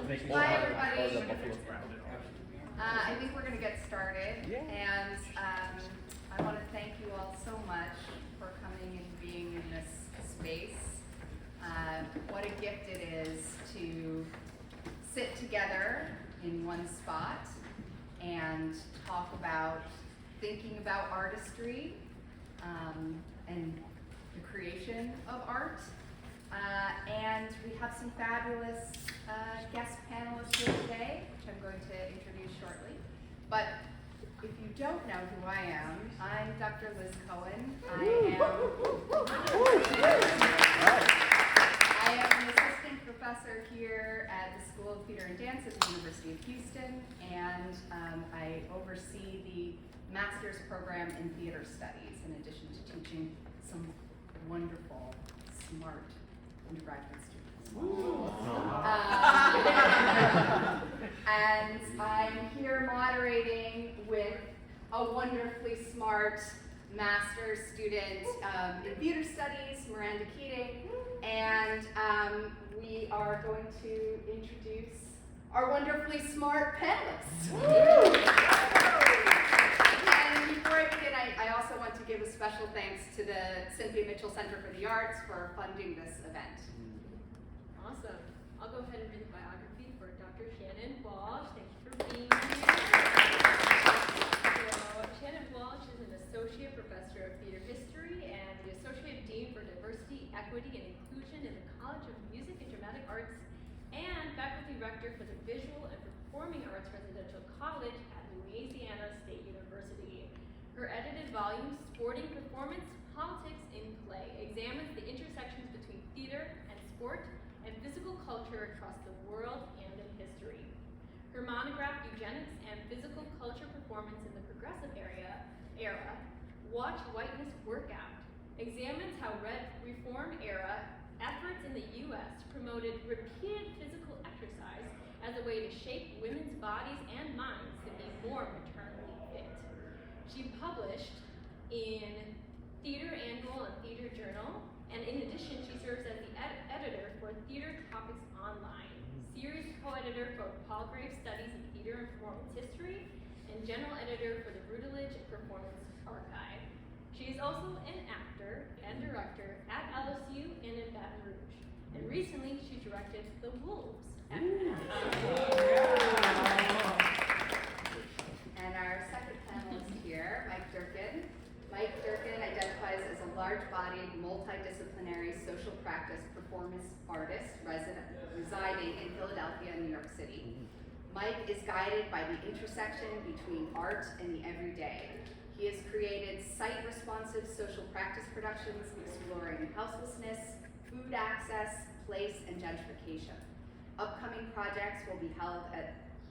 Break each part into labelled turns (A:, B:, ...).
A: Hi, everybody. I think we're going to get started, and I want to thank you all so much for coming and being in this space. What a gift it is to sit together in one spot and talk about thinking about artistry and the creation of art. And we have some fabulous guest panelists here today, which I'm going to introduce shortly. But if you don't know who I am, I'm Dr. Liz Cohen. I am an assistant professor here at the School of Theater and Dance at the University of Houston, and I oversee the master's program in theater studies, in addition to teaching some wonderful, smart undergraduate students. And I'm here moderating with a wonderfully smart master's student in theater studies, Miranda Keating, and we are going to introduce our wonderfully smart panelists. And before I begin, I also want to give a special thanks to the Cynthia Mitchell Center for the Arts for funding this event.
B: Awesome. I'll go ahead and read the biography for Dr. Shannon Walsh. Thank you for being here. So, Shannon Walsh is an associate professor of theater history and the associate dean for diversity, equity, and inclusion in the College of Music and Dramatic Arts, and faculty rector for the Visual and Performing Arts Residential College at Louisiana State University. Her edited volume, Sporting Performance, Politics in Play, examines the intersections between theater and sport and physical culture across the world and in history. Her monograph, Eugenics and Physical Culture Performance in the Progressive Era, Watch Whiteness Work Out, examines how Reform era efforts in the U.S. promoted repeated physical exercise as a way to shape women's bodies and minds to be more maternally fit. She published in Theater Annual and Theater Journal, and in addition, she serves as the editor for Theater Topics Online, series co-editor for Palgrave Studies of Theater and Performance History, and general editor for the Routledge Performance Archive. She is also an actor and director at LSU and in Baton Rouge. And recently, she directed The Wolves at
A: And our second panelist here, Mike Durkin. Mike Durkin identifies as a large-bodied, multidisciplinary social practice performance artist residing in Philadelphia and New York City. Mike is guided by the intersection between art and the everyday. He has created site-responsive social practice productions exploring houselessness, food access, place, and gentrification. Upcoming projects will be held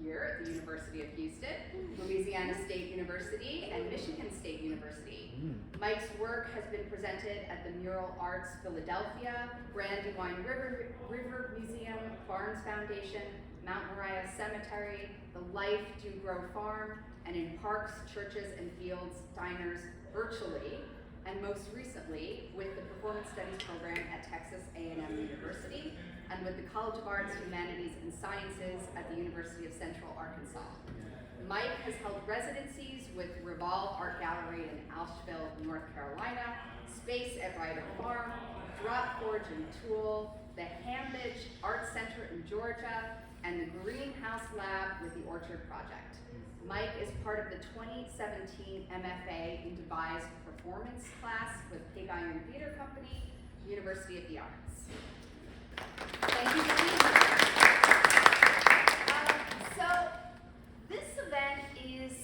A: here at the University of Houston, Louisiana State University, and Michigan State University. Mike's work has been presented at the Mural Arts Philadelphia, Brandywine River Museum, Barnes Foundation, Mount Moriah Cemetery, the Life Do Grow Farm, and in parks, churches, and fields, diners, virtually, and most recently with the Performance Studies program at Texas A&M University, and with the College of Arts, Humanities, and Sciences at the University of Central Arkansas. Mike has held residencies with Revolve Art Gallery in Asheville, North Carolina, Space at Ryder Farm, Drop Forge in Toole, the Hambidge Art Center in Georgia, and the Greenhouse Lab with the Orchard Project. Mike is part of the 2017 MFA in Dubai's performance class with Pig Iron Theater Company, University of the Arts. Thank you for being here. So this event is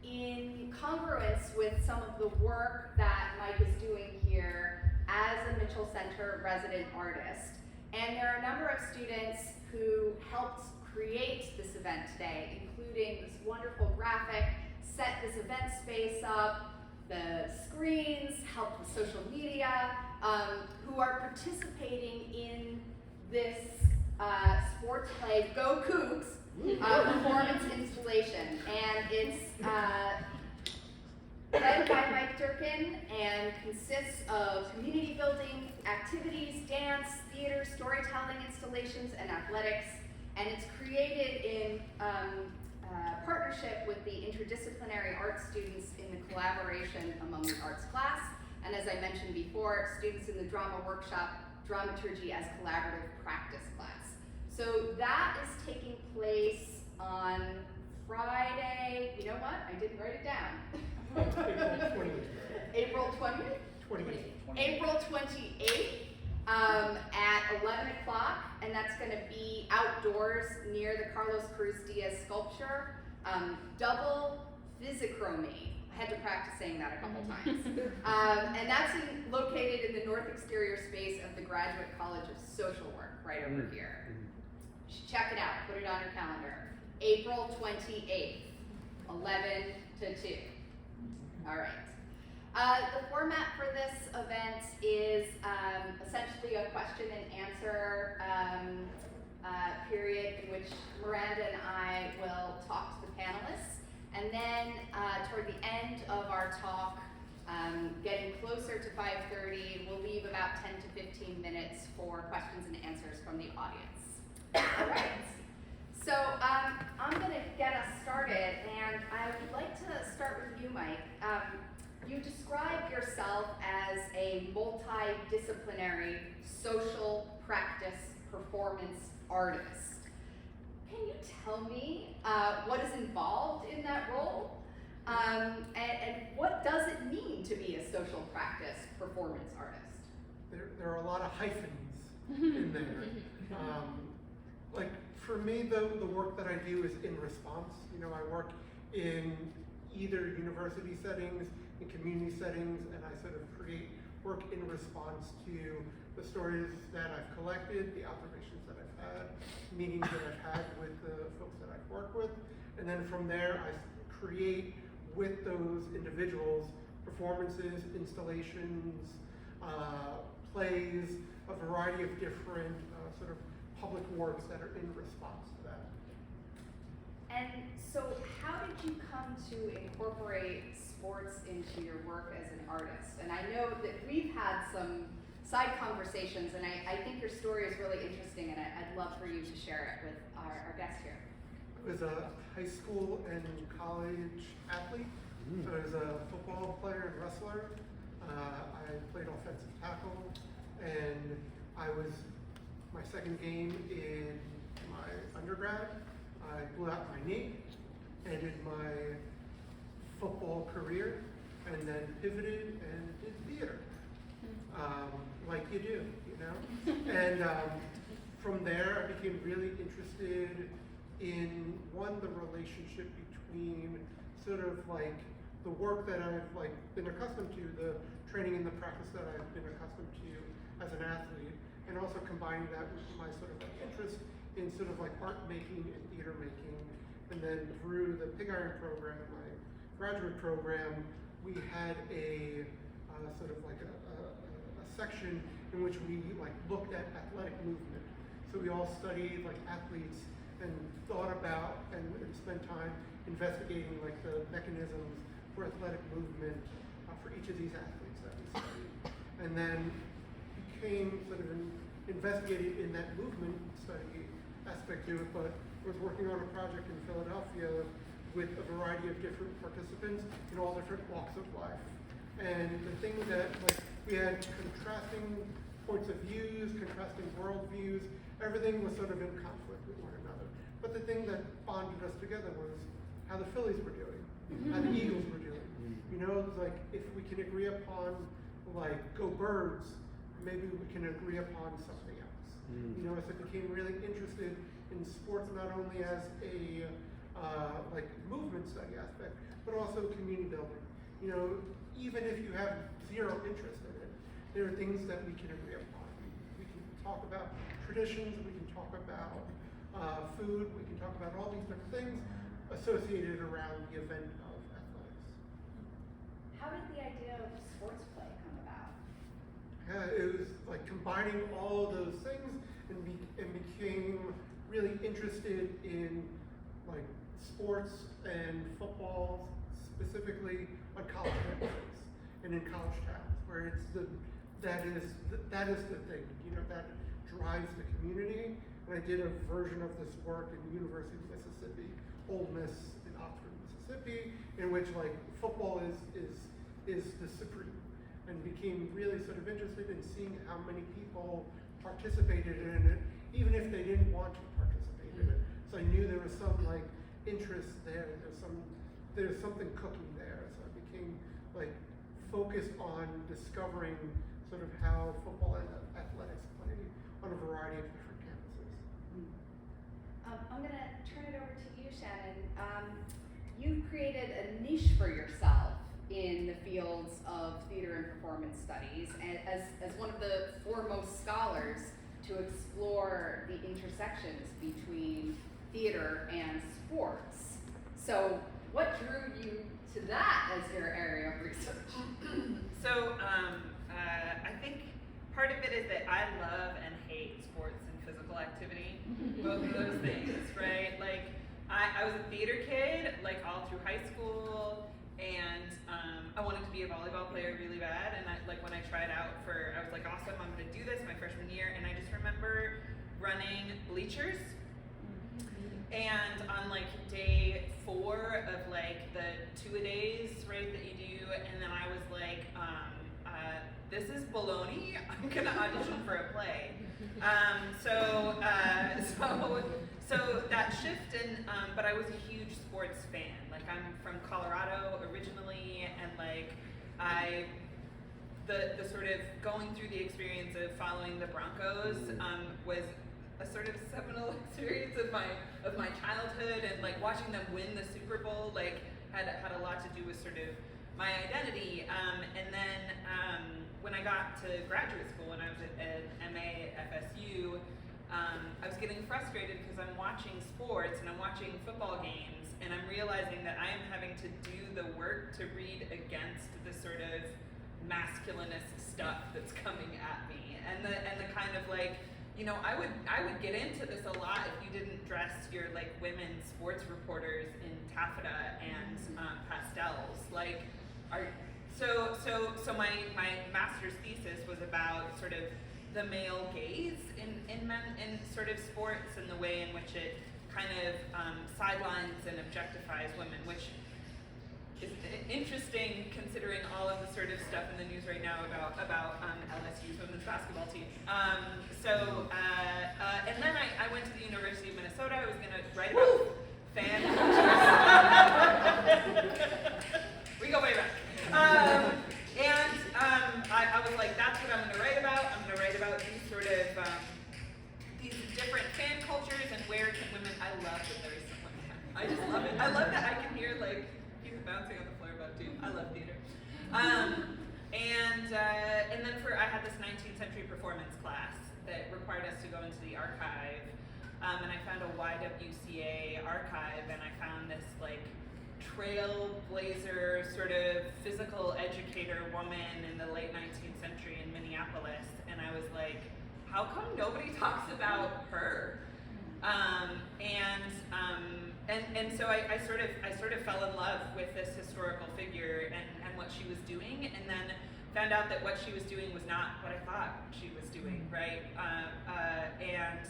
A: in congruence with some of the work that Mike is doing here as a Mitchell Center resident artist. And there are a number of students who helped create this event today, including this wonderful graphic, set this event space up, the screens, helped with social media, who are participating in this sports play, Go Cougs, performance installation. And it's led by Mike Durkin, and consists of community building, activities, dance, theater, storytelling, installations, and athletics. And it's created in partnership with the interdisciplinary art students in the collaboration among the arts class. And as I mentioned before, students in the drama workshop, dramaturgy as collaborative practice class. So that is taking place on Friday, you know what? I didn't write it down. April 20th? April 28th at 11 o'clock, and that's going to be outdoors near the Carlos Cruz Diaz sculpture. Double physicromy. I had to practice saying that a couple times. And that's located in the north exterior space of the Graduate College of Social Work, right over here. You should check it out, put it on your calendar. April 28th, 11 to 2. All right. The format for this event is essentially a question and answer period in which Miranda and I will talk to the panelists. And then toward the end of our talk, getting closer to 5:30, we'll leave about 10 to 15 minutes for questions and answers from the audience. All right. So I'm going to get us started, and I would like to start with you, Mike. You describe yourself as a multidisciplinary social practice performance artist. Can you tell me what is involved in that role? And what does it mean to be a social practice performance artist?
C: There are a lot of hyphens in there. Like for me, the work that I do is in response. You know, I work in either university settings, in community settings, and I sort of create work in response to the stories that I've collected, the observations that I've had, meetings that I've had with the folks that I've worked with, and then from there I create with those individuals performances, installations, plays, a variety of different sort of public works that are in response to that.
A: And so how did you come to incorporate sports into your work as an artist? And I know that we've had some side conversations, and I think your story is really interesting, and I'd love for you to share it with our guest here.
C: I was a high school and college athlete. I was a football player and wrestler. I played offensive tackle, and I was my second game in my undergrad. I blew out my knee, ended my football career, and then pivoted and did theater, like you do, you know? And from there, I became really interested in, one, the relationship between sort of like the work that I've like been accustomed to, the training and the practice that I've been accustomed to as an athlete, and also combining that with my sort of like interest in sort of like art making and theater making. And then through the Pig Iron program, my graduate program, we had a sort of like a section in which we like looked at athletic movement. So we all studied like athletes and thought about and spent time investigating like the mechanisms for athletic movement for each of these athletes that we studied. And then became sort of investigated in that movement study aspect to it, but was working on a project in Philadelphia with a variety of different participants in all different walks of life. And the thing that like we had contrasting points of views, contrasting worldviews, everything was sort of in conflict with one another. But the thing that bonded us together was how the Phillies were doing, how the Eagles were doing. You know, it's like if we can agree upon like go Birds, maybe we can agree upon something else. You know, so I became really interested in sports not only as a like movement study aspect, but also community building. You know, even if you have zero interest in it, there are things that we can agree upon. We can talk about traditions, we can talk about food, we can talk about all these different things associated around the event of athletics.
A: How did the idea of sports play come about?
C: It was like combining all of those things and became really interested in like sports and football specifically on college campuses and in college towns, where that is the thing, that drives the community. And I did a version of this work in the University of Mississippi, Ole Miss in Oxford, Mississippi, in which like football is the supreme, and became really sort of interested in seeing how many people participated in it, even if they didn't want to participate in it. So I knew there was some like interest there. There's something cooking there. So I became like focused on discovering sort of how football and athletics play on a variety of different campuses.
A: I'm gonna turn it over to you, Shannon. You've created a niche for yourself in the fields of theater and performance studies, and as one of the foremost scholars to explore the intersections between theater and sports. So what drew you to that as your area of research?
D: So I think part of it is that I love and hate sports and physical activity, both of those things, right? Like I was a theater kid, like all through high school, and I wanted to be a volleyball player really bad, and when I tried out I was like, awesome, I'm gonna do this my freshman year, and I just remember running bleachers, and on like day 4 of like the 2-a-days, right, that you do, and then I was like, this is baloney, I'm gonna audition for a play. So that shift, but I was a huge sports fan. Like I'm from Colorado originally, and like the sort of going through the experience of following the Broncos was a sort of seminal experience of my childhood, and like watching them win the Super Bowl like had a lot to do with sort of my identity. And then when I got to graduate school, when I was at MA at FSU, I was getting frustrated because I'm watching sports and I'm watching football games, and I'm realizing that I am having to do the work to read against the sort of masculinist stuff that's coming at me, and the kind of like, I would get into this a lot if you didn't dress your like women sports reporters in taffeta and pastels. Like, so my master's thesis was about sort of the male gaze in sort of sports, and the way in which it kind of sidelines and objectifies women, which is interesting considering all of the sort of stuff in the news right now about LSU's women's basketball team. And then I went to the University of Minnesota. I was going to write about fan culture. We go way back. I was like, that's what I'm going to write about. I'm going to write about these sort of these different fan cultures, and where can women. I love that there is some women. I just love it. I love that I can hear like people bouncing on the floor about too. I love theater. And then I had this 19th century performance class that required us to go into the archive, and I found a YWCA archive, and I found this like trailblazer sort of physical educator woman in the late 19th century in Minneapolis, and I was like, how come nobody talks about her? And so I sort of fell in love with this historical figure and what she was doing, and then found out that what she was doing was not what I thought she was doing, right? And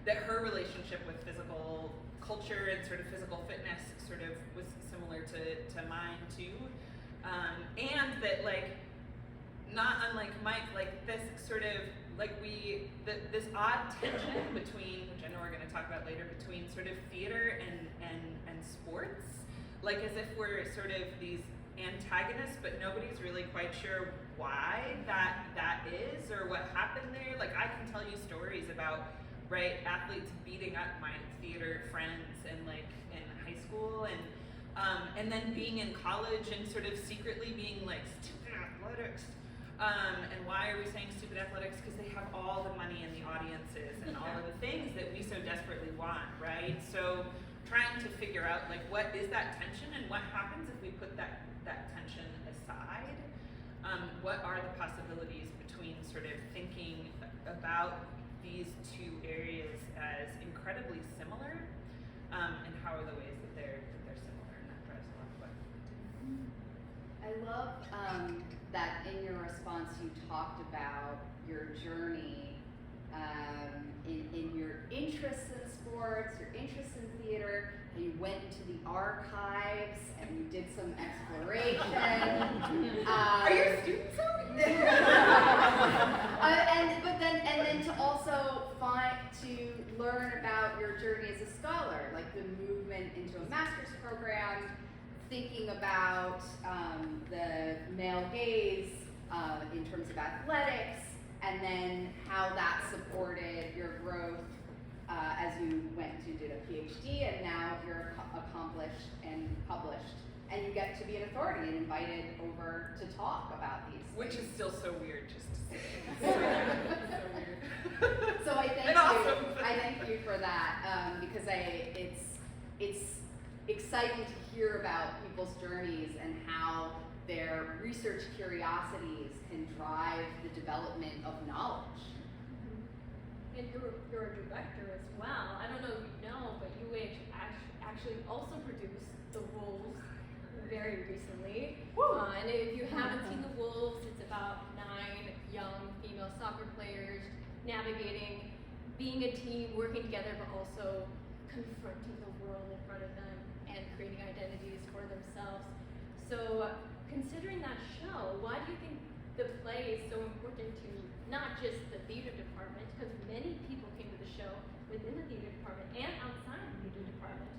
D: that her relationship with physical culture and sort of physical fitness sort of was similar to mine too. And that like, not unlike Mike, like this sort of, like this odd tension between, which I know we're gonna talk about later, between sort of theater and sports, like as if we're sort of these antagonists, but nobody's really quite sure why that is or what happened there. Like I can tell you stories about, right, athletes beating up my theater friends in high school, and then being in college and sort of secretly being like, stupid athletics. And why are we saying stupid athletics? Because they have all the money and the audiences and all of the things that we so desperately want, right? So trying to figure out like, what is that tension, and what happens if we put that tension aside? What are the possibilities between sort of thinking about these two areas as incredibly similar, and how are the ways that they're similar? And that drives a lot of what we do.
A: love that in your response you talked about your journey in your interests in sports, your interests in theater, and you went into the archives and you did some exploration.
D: Are your students over here?
A: and then to also learn about your journey as a scholar, like the movement into a master's program, thinking about the male gaze in terms of athletics, and then how that supported your growth as you went to do a PhD, and now you're accomplished and published, and you get to be an authority and invited over to talk about these things.
D: Which is still so weird just to say. So weird.
A: So I thank
D: And
A: you.
D: awesome.
A: I thank you for that because it's exciting to hear about people's journeys and how their research curiosities can drive the development of knowledge.
B: And you're a director as well. I don't know if you know, but UH actually also produced The Wolves very recently. And if you haven't seen The Wolves, it's about 9 young female soccer players navigating being a team, working together, but also confronting the world in front of them and creating identities for themselves. So considering that show, why do you think the play is so important to not just the theater department, because many people came to the show within the theater department and outside the theater department.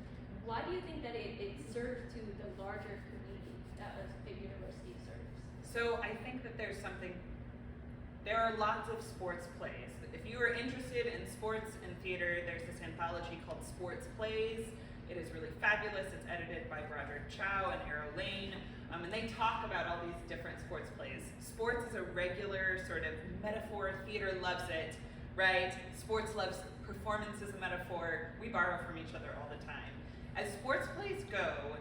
B: Why do you think that it serves to the larger community that the university serves?
D: So I think that there are lots of sports plays. If you are interested in sports and theater, there's this anthology called Sports Plays. It is really fabulous. It's edited by Broderick Chow and Arrow Lane. And they talk about all these different sports plays. Sports is a regular sort of metaphor. Theater loves it, right? Sports loves performance as a metaphor. We borrow from each other all the time. As sports plays go,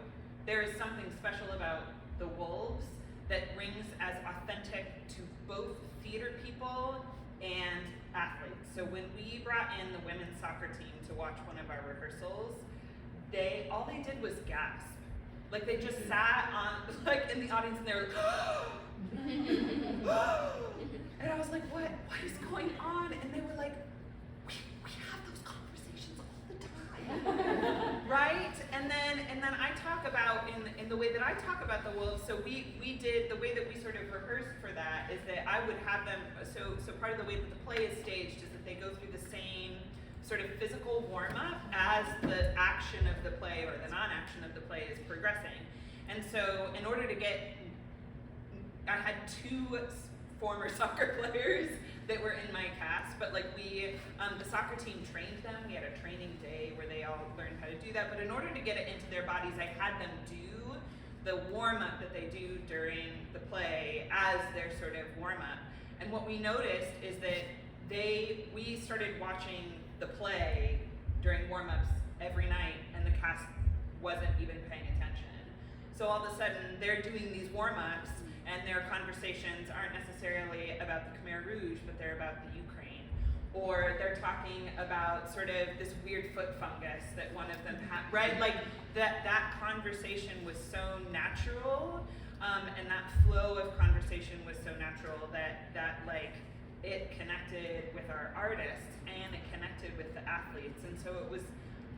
D: there is something special about The Wolves that rings as authentic to both theater people and athletes. So when we brought in the women's soccer team to watch one of our rehearsals, all they did was gasp. Like they just sat on, like in the audience and they were like, and I was like, what is going on? And they were like, we have those conversations all the time, right? And then I talk about, in the way that I talk about the Wolves, so we did, the way that we sort of rehearsed for that is that I would have them, so part of the way that the play is staged is that they go through the same sort of physical warm-up as the action of the play or the non-action of the play is progressing. And so in order to get, I had 2 former soccer players that were in my cast, but like the soccer team trained them. We had a training day where they all learned how to do that, but in order to get it into their bodies, I had them do the warm-up that they do during the play as their sort of warm-up. And what we noticed is that we started watching the play during warm-ups every night, and the cast wasn't even paying attention. So all of a sudden, they're doing these warm-ups, and their conversations aren't necessarily about the Khmer Rouge, but they're about the Ukraine. Or they're talking about sort of this weird foot fungus that one of them had, right? Like that conversation was so natural, and that flow of conversation was so natural that like it connected with our artists and it connected with the athletes. And so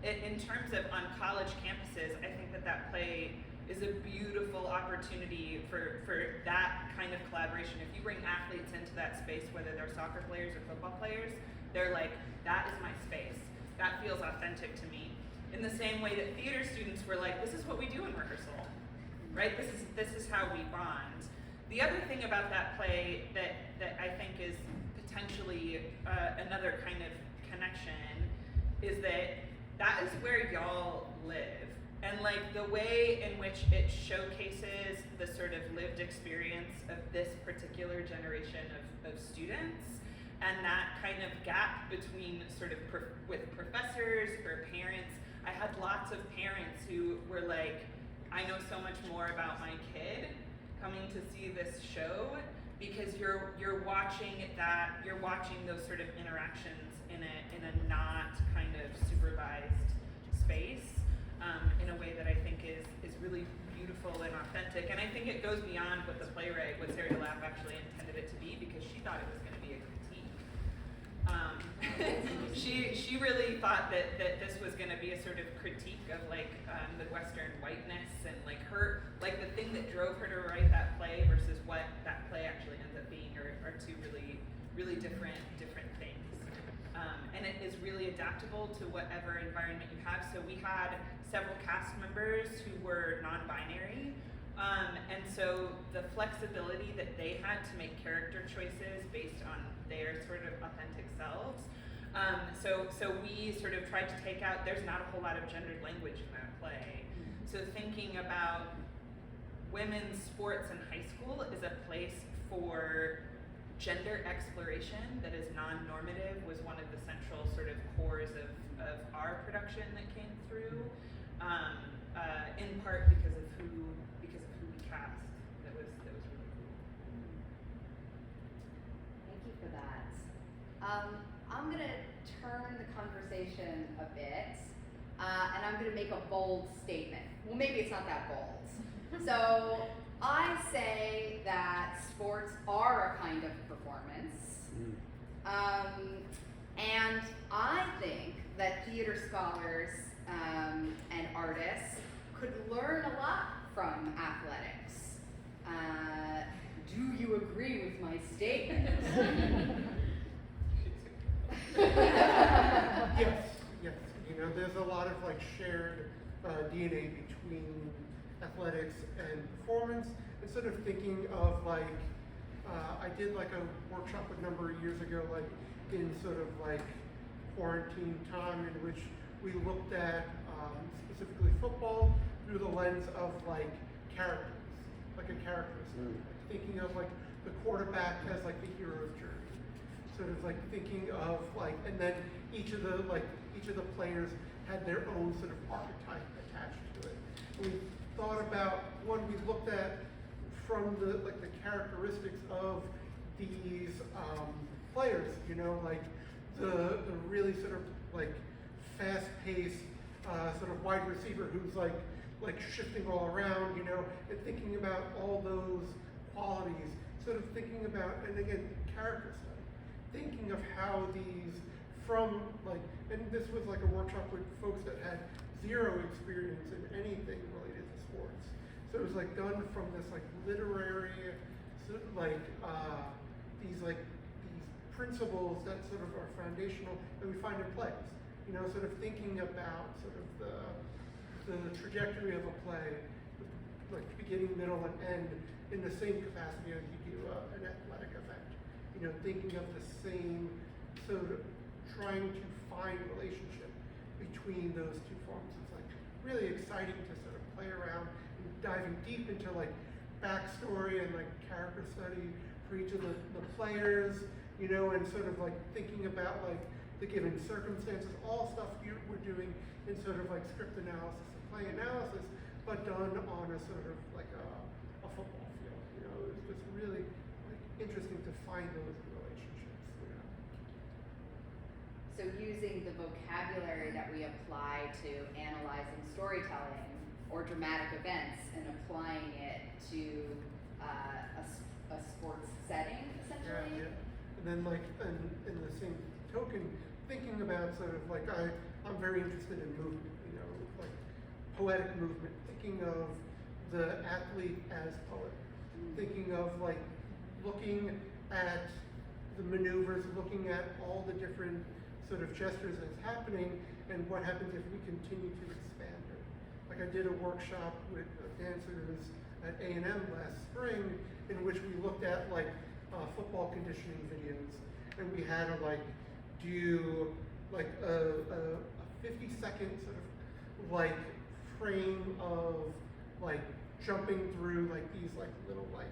D: in terms of on college campuses, I think that play is a beautiful opportunity for that kind of collaboration. If you bring athletes into that space, whether they're soccer players or football players, they're like, that is my space. That feels authentic to me. In the same way that theater students were like, this is what we do in rehearsal, right? This is how we bond. The other thing about that play that I think is potentially another kind of connection is that is where y'all live. And like the way in which it showcases the sort of lived experience of this particular generation of students, and that kind of gap between sort of with professors or parents. I had lots of parents who were like, I know so much more about my kid coming to see this show because you're watching those sort of interactions in a not kind of supervised space in a way that I think is really beautiful and authentic. And I think it goes beyond what the playwright, what Sarah DeLapp actually intended it to be, because she thought it was going to be a critique. She really thought that this was going to be a sort of critique of like the Western whiteness and like the thing that drove her to write that play versus what that play actually ends up being are two really different things. And it is really adaptable to whatever environment you have. So we had several cast members who were non-binary. And so the flexibility that they had to make character choices based on their sort of authentic selves. So we sort of tried to take out, there's not a whole lot of gendered language in that play. So thinking about women's sports in high school is a place for gender exploration that is non-normative was one of the central sort of cores of our production that came through, in part because of who we cast. That was really cool.
A: Thank you for that. I'm gonna turn the conversation a bit, and I'm gonna make a bold statement. Well, maybe it's not that bold. So I say that sports are a kind of performance, and I think that theater scholars and artists could learn a lot from athletics. Do you agree with my statement?
C: Yes. You know, there's a lot of like shared DNA between athletics and performance. And sort of thinking of like, I did like a workshop a number of years ago, like in sort of like quarantine time, in which we looked at specifically football through the lens of like characters, like a characteristic. Thinking of like the quarterback as like the hero's journey, sort of like thinking of like, and then each of the players had their own sort of archetype attached to it. And we thought about when we looked at from the characteristics of these players, you know, like the really sort of like fast-paced sort of wide receiver who's like shifting all around, you know, and thinking about all those qualities, sort of thinking about, and again, character study, thinking of how these from like, and this was like a workshop with folks that had zero experience in anything related to sports. So it was like done from this like literary, sort of like these principles that sort of are foundational that we find in plays. You know, sort of thinking about sort of the trajectory of a play, like beginning, middle, and end in the same capacity as you do an athletic event. You know, thinking of the same sort of trying to find relationship between those two forms. It's like really exciting to sort of play around and diving deep into like backstory and like character study for each of the players, you know, and sort of like thinking about like the given circumstances, all stuff we're doing in sort of like script analysis and play analysis, but done on a sort of like a football field. You know, it's just really like interesting to find those relationships. You know?
A: So using the vocabulary that we apply to analyzing storytelling or dramatic events and applying it to a sports setting, essentially.
C: Yeah. And then like, in the same token, thinking about sort of like, I'm very interested in movement, you know, like poetic movement, thinking of the athlete as poet, thinking of like looking at the maneuvers, looking at all the different sort of gestures that's happening, and what happens if we continue to expand it. Like I did a workshop with dancers at A&M last spring, in which we looked at like football conditioning videos, and we had to like do like a 50-second sort of like frame of like jumping through like these like little like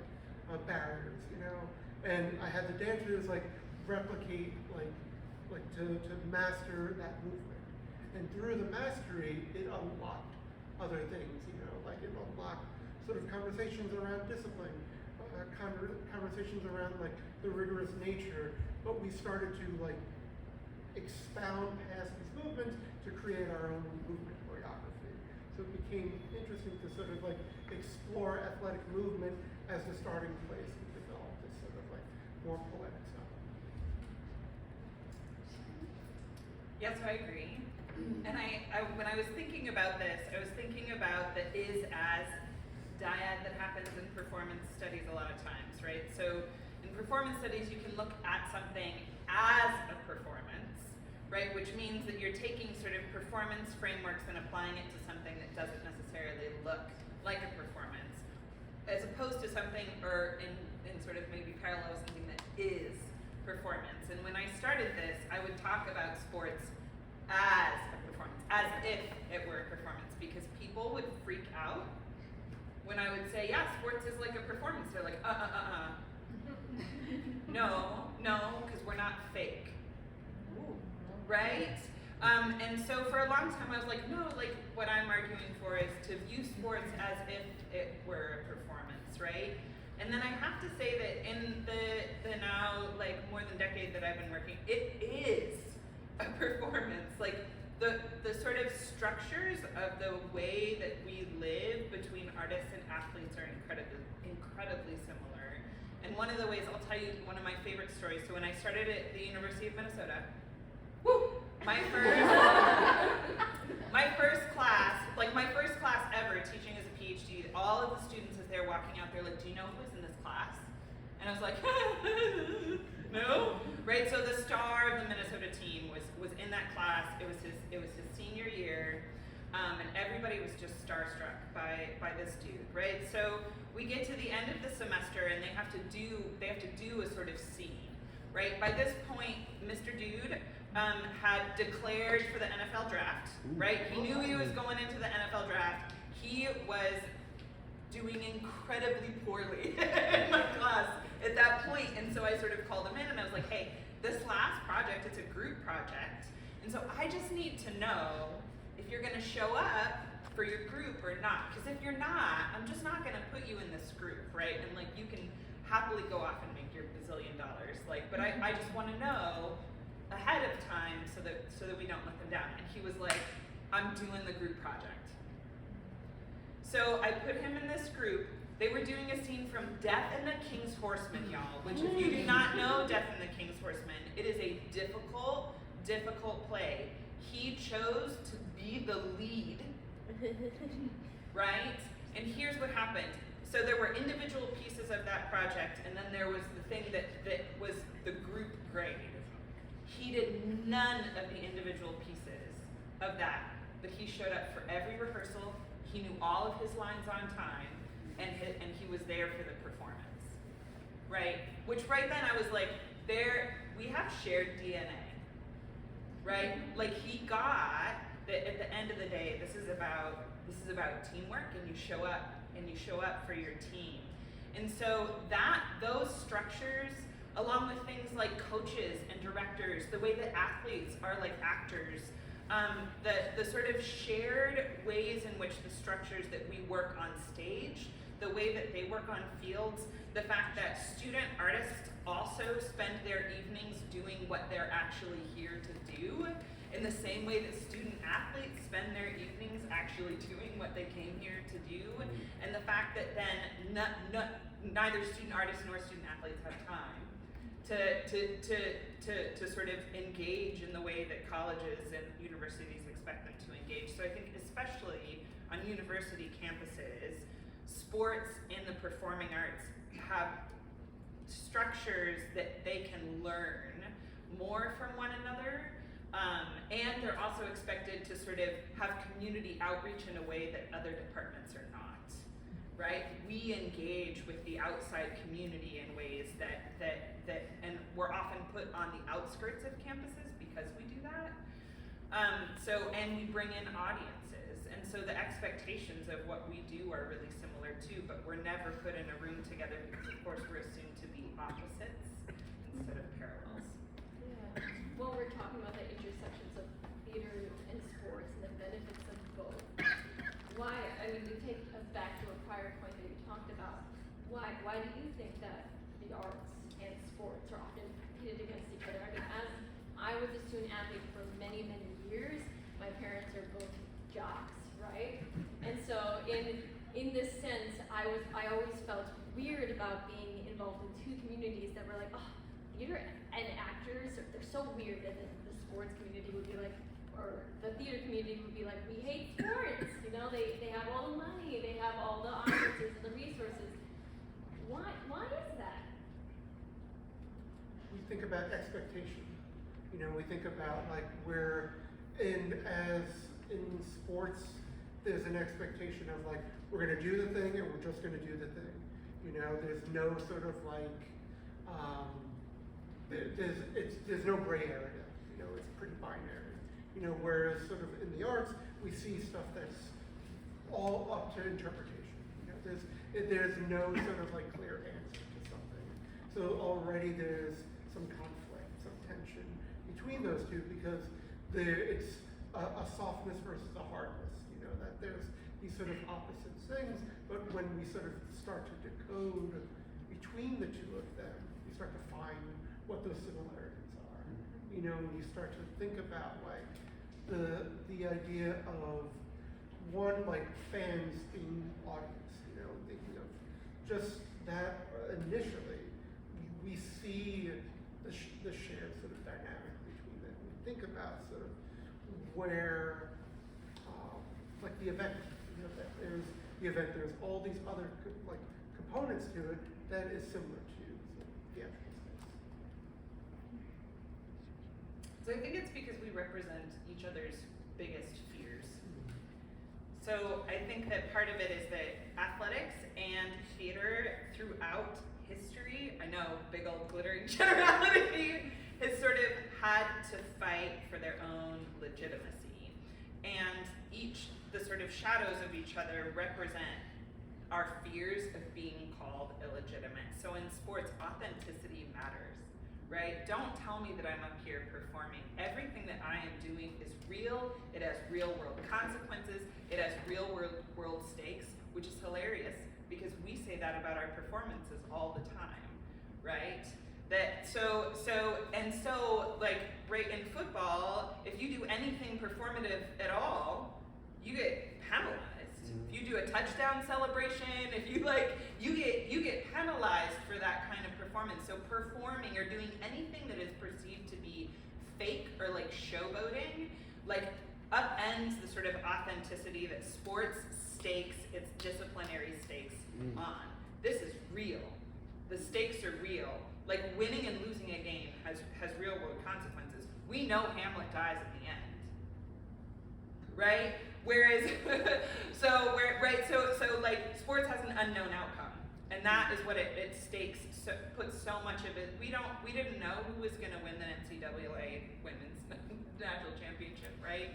C: barriers, you know, and I had the dancers like replicate like to master that movement, and through the mastery it unlocked other things, you know, like it unlocked sort of conversations around discipline, conversations around like the rigorous nature, but we started to like expound past these movements to create our own movement choreography. So So it became interesting to sort of like explore athletic movement as the starting place and develop this sort of like more poetic stuff.
D: Yes, I agree. And when I was thinking about this, I was thinking about the is-as dyad that happens in performance studies a lot of times, right? So in performance studies, you can look at something as a performance, right? Which means that you're taking sort of performance frameworks and applying it to something that doesn't necessarily look like a performance, as opposed to something, or in sort of maybe parallel, something that is performance. And when I started this, I would talk about sports as a performance, as if it were a performance, because people would freak out when I would say, yeah, sports is like a performance. They're like, no, because we're not fake, right? And so for a long time I was like, no, like what I'm arguing for is to view sports as if it were a performance, right? And then I have to say that in the now like more than decade that I've been working, it is a performance. Like the sort of structures of the way that we live between artists and athletes are incredibly similar. And one of the ways, I'll tell you one of my favorite stories. So when I started at the University of Minnesota, my first class ever teaching as a PhD, all of the students as they're walking out, they're like, do you know who was in this class? And I was like, no, right? So the star of the Minnesota team was in that class. It was his senior year, and everybody was just starstruck by this dude, right? So we get to the end of the semester, and they have to do a sort of scene, right? By this point, Mr. Dude had declared for the NFL draft, right? He knew he was going into the NFL draft. He was doing incredibly poorly in my class at that point, and so I sort of called him in and I was like, hey, this last project, it's a group project, and so I just need to know if you're gonna show up for your group or not, because if you're not, I'm just not gonna put you in this group, right? And like, you can happily go off and make your bazillion dollars, like, but I just wanna know ahead of time so that we don't let them down. And he was like, I'm doing the group project. So I put him in this group. They were doing a scene from Death and the King's Horseman, y'all, which if you do not know Death and the King's Horseman, it is a difficult play. He chose to be the lead, right? And here's what happened. So there were individual pieces of that project, and then there was the thing that was the group grade. He did none of the individual pieces of that, but he showed up for every rehearsal. He knew all of his lines on time, and he was there for the performance, right? Which right then I was like, we have shared DNA, right? Like he got that at the end of the day, this is about teamwork, and you show up for your team. And so those structures, along with things like coaches and directors, the way that athletes are like actors, the sort of shared ways in which the structures that we work on stage, the way that they work on fields, the fact that student artists also spend their evenings doing what they're actually here to do, in the same way that student athletes spend their evenings actually doing what they came here to do, and the fact that then neither student artists nor student athletes have time to sort of engage in the way that colleges and universities expect them to engage. So I think especially on university campuses, sports and the performing arts have structures that they can learn more from one another, and they're also expected to sort of have community outreach in a way that other departments are not. Right? We engage with the outside community in ways that and we're often put on the outskirts of campuses because we do that. And we bring in audiences, and so the expectations of what we do are really similar too, but we're never put in a room together because of course we're assumed to be opposites instead of parallels.
B: Yeah. Well, we're talking about the intersections of theater and sports and the benefits of both. Why, I mean, to take us back to a prior point that you talked about, why do you think that the arts and sports are often pitted against each other? I mean, as I was a student athlete for many, many years, my parents are both jocks, right? in this sense, I always felt weird about being involved in two communities that were like, oh, theater and actors, they're so weird. And then the sports community would be like, or the theater community would be like, we hate sports. You know, they have all the money, they have all the audiences and the resources. Why is that?
C: We think about expectation. You know, we think about like as in sports, there's an expectation of like, we're gonna do the thing and we're just gonna do the thing. You know, there's no sort of like, there's no gray area. You know, it's pretty binary. You know, whereas sort of in the arts, we see stuff that's all up to interpretation. You know, there's no sort of like clear answer to something. So already there's some conflict, some tension between those two because it's a softness versus a hardness. You know, that there's these sort of opposite things, but when we sort of start to decode between the two of them, you start to find what those similarities are. You know, when you start to think about like the idea of one like fans in audience, you know, thinking of just that initially, we see the shared sort of dynamic between them. We think about sort of where, like the event, you know, that there's the event, there's all these other like components to it that is similar to the actual space.
D: So I think it's because we represent each other's biggest fears. So I think that part of it is that athletics and theater throughout history, I know, big old glittering generality, has sort of had to fight for their own legitimacy. And the sort of shadows of each other represent our fears of being called illegitimate. So in sports, authenticity matters, right? Don't tell me that I'm up here performing. Everything that I am doing is real. It has real world consequences. It has real world stakes, which is hilarious because we say that about our performances all the time, right? So like right in football, if you do anything performative at all, you get penalized. If you do a touchdown celebration, if you you get penalized for that kind of performance. So performing or doing anything that is perceived to be fake or like showboating, like upends the sort of authenticity that sports stakes its disciplinary stakes on. This is real. The stakes are real. Like winning and losing a game has real world consequences. We know Hamlet dies at the end, right? Whereas, so like sports has an unknown outcome, and that is what it stakes. So puts so much of it. We didn't know who was going to win the NCAA women's national championship, right?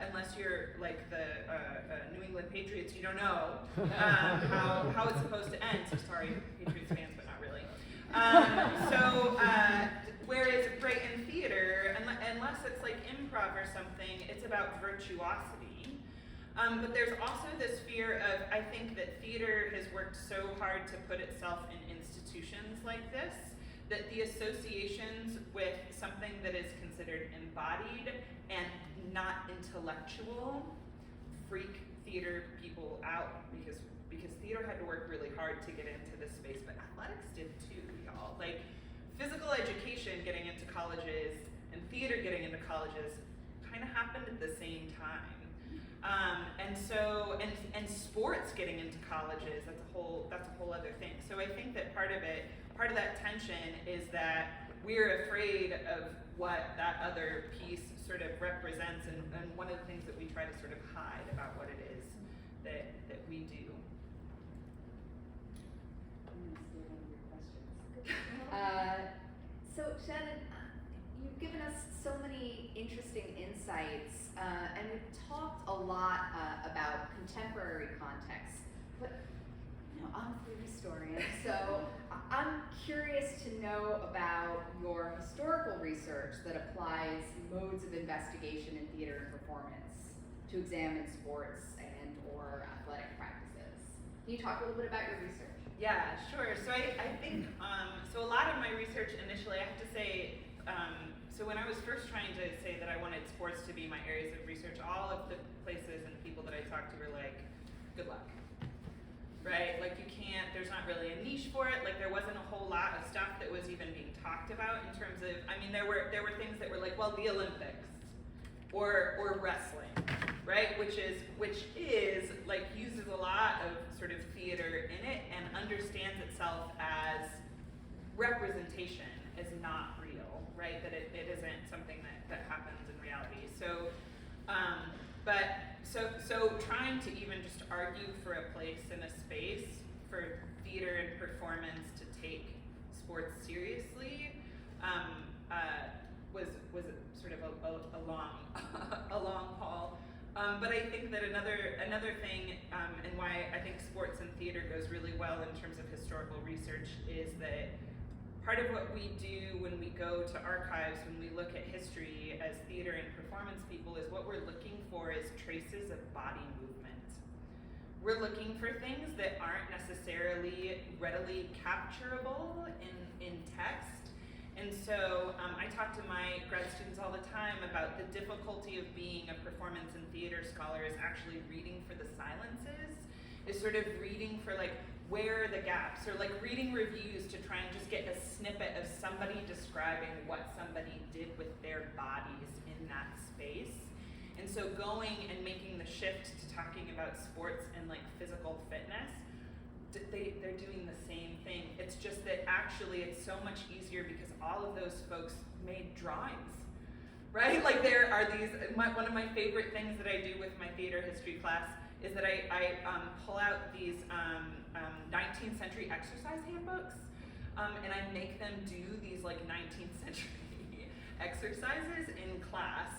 D: Unless you're like the New England Patriots, you don't know how it's supposed to end. So sorry, Patriots fans, but not really. Whereas right in theater, unless it's like improv or something, it's about virtuosity. But there's also this fear of, I think that theater has worked so hard to put itself in institutions like this, that the associations with something that is considered embodied and not intellectual freak theater people out because theater had to work really hard to get into this space, but athletics did too, y'all. Like physical education getting into colleges and theater getting into colleges kind of happened at the same time. And sports getting into colleges, that's a whole other thing. So I think that part of that tension is that we're afraid of what that other piece sort of represents, and one of the things that we try to sort of hide about what it is that we do.
A: I'm going to see one of your questions. So Shannon, you've given us so many interesting insights, and we've talked a lot about contemporary context, but I'm a food historian, so I'm curious to know about your historical research that applies modes of investigation in theater and performance to examine sports and or athletic practices. Can you talk a little bit about your research?
D: Yeah, sure. So I think, so a lot of my research initially, I have to say, so when I was first trying to say that I wanted sports to be my areas of research, all of the places and people that I talked to were like, good luck. Right? Like you can't, there's not really a niche for it. Like there wasn't a whole lot of stuff that was even being talked about in terms of, I mean, there were things that were like, well, the Olympics or wrestling, right? Which is like uses a lot of sort of theater in it and understands itself as representation, as not real, right? That it isn't something that happens in reality. So, so trying to even just argue for a place in a space for theater and performance to take sports seriously was sort of a long haul. But I think that another thing, and why I think sports and theater goes really well in terms of historical research is that part of what we do when we go to archives, when we look at history as theater and performance people, is what we're looking for is traces of body movement. We're looking for things that aren't necessarily readily capturable in text. And so I talk to my grad students all the time about the difficulty of being a performance and theater scholar is actually reading for the silences, is sort of reading for like, where are the gaps, or like reading reviews to try and just get a snippet of somebody describing what somebody did with their bodies in that space. And so going and making the shift to talking about sports and like physical fitness, they're doing the same thing. It's just that actually it's so much easier because all of those folks made drawings, right? Like there are these, one of my favorite things that I do with my theater history class is that I pull out these 19th century exercise handbooks, and I make them do these like 19th century exercises in class.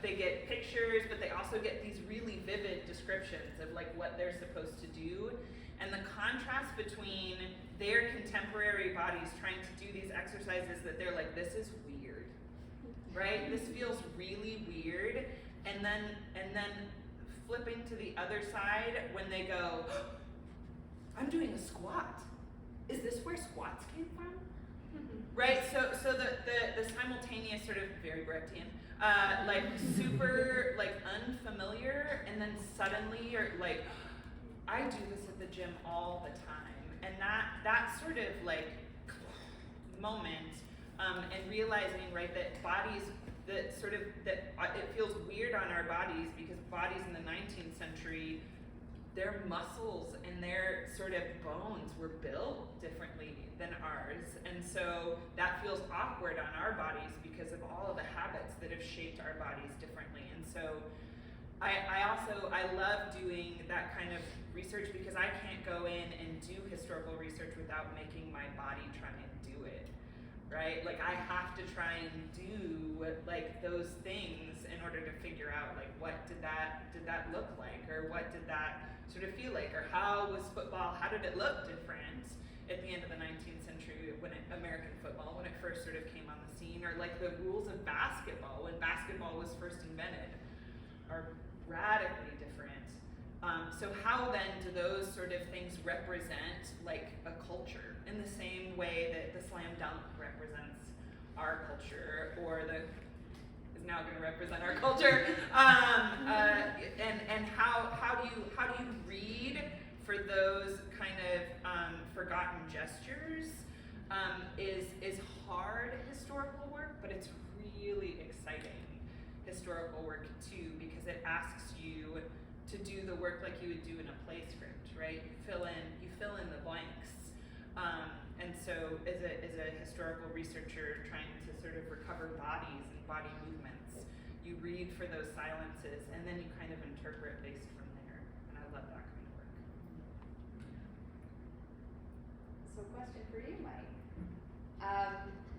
D: They get pictures, but they also get these really vivid descriptions of like what they're supposed to do. And the contrast between their contemporary bodies trying to do these exercises that they're like, this is weird, right? This feels really weird. And then flipping to the other side when they go, I'm doing a squat. Is this where squats came from? Right, so the simultaneous sort of very Brechtian, like super like unfamiliar, and then suddenly you're like, I do this at the gym all the time, and that sort of like moment, and realizing, right, that bodies it feels weird on our bodies because bodies in the 19th century, their muscles and their sort of bones were built differently than ours. And so that feels awkward on our bodies because of all of the habits that have shaped our bodies differently. And so I love doing that kind of research because I can't go in and do historical research without making my body try and do it, right? Like I have to try and do like those things in order to figure out like what did that look like, or what did that sort of feel like, or how was football, how did it look different at the end of the 19th century American football, when it first sort of came on the scene, or like the rules of basketball when basketball was first invented are radically different. So how then do those sort of things represent like a culture in the same way that the slam dunk represents our culture, or is now going to represent our culture, and how do you read for those kind of forgotten gestures is hard historical work, but it's really exciting historical work too, because it asks you to do the work like you would do in a play script, right? You fill in the blanks. And so as a historical researcher trying to sort of recover bodies and body movements, you read for those silences and then you kind of interpret based from there. And I love that kind of work.
A: So question for you, Mike.